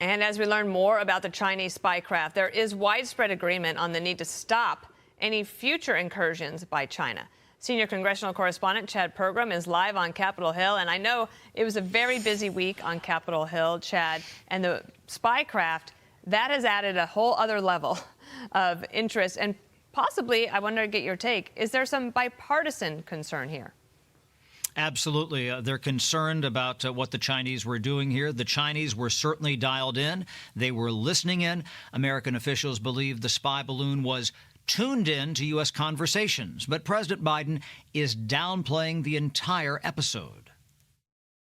And as we learn more about the Chinese spy craft, there is widespread agreement on the need to stop any future incursions by China. Senior congressional correspondent Chad Pergram is live on Capitol Hill, and I know it was a very busy week on Capitol Hill, Chad, and the spy craft, that has added a whole other level of interest. And possibly, I want to get your take, is there some bipartisan concern here? Absolutely. They're concerned about what the Chinese were doing here. The Chinese were certainly dialed in. They were listening in. American officials believe the spy balloon was tuned in to U.S. conversations. But President Biden is downplaying the entire episode.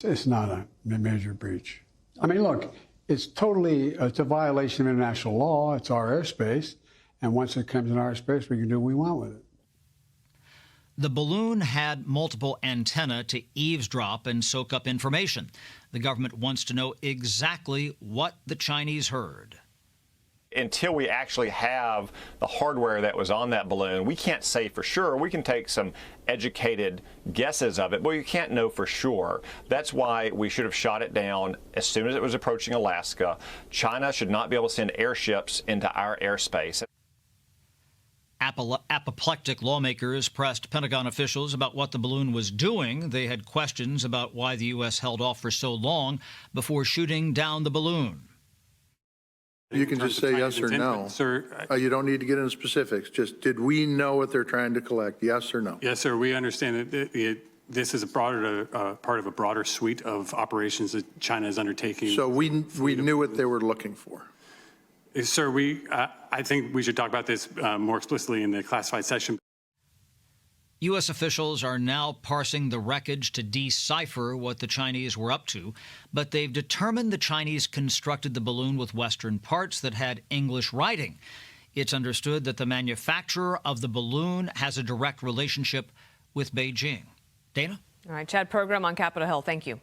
It's not a major breach. I mean, look, it's a violation of international law. It's our airspace. And once it comes in our space, we can do what we want with it. The balloon had multiple antennae to eavesdrop and soak up information. The government wants to know exactly what the Chinese heard. Until we actually have the hardware that was on that balloon, we can't say for sure. We can take some educated guesses of it, but you can't know for sure. That's why we should have shot it down as soon as it was approaching Alaska. China should not be able to send airships into our airspace. Apoplectic lawmakers pressed Pentagon officials about what the balloon was doing. They had questions about why the U.S. held off for so long before shooting down the balloon. You can just say yes or no. Sir, you don't need to get into specifics. Just, did we know what they're trying to collect? Yes or no? yes, sir. We understand that this is a broader part of a broader suite of operations that China is undertaking. So we knew what they were looking for. Sir, I think we should talk about this more explicitly in the classified session. U.S. officials are now parsing the wreckage to decipher what the Chinese were up to, but they've determined the Chinese constructed the balloon with Western parts that had English writing. It's understood that the manufacturer of the balloon has a direct relationship with Beijing. Dana? All right, Chad Pergram on Capitol Hill. Thank you.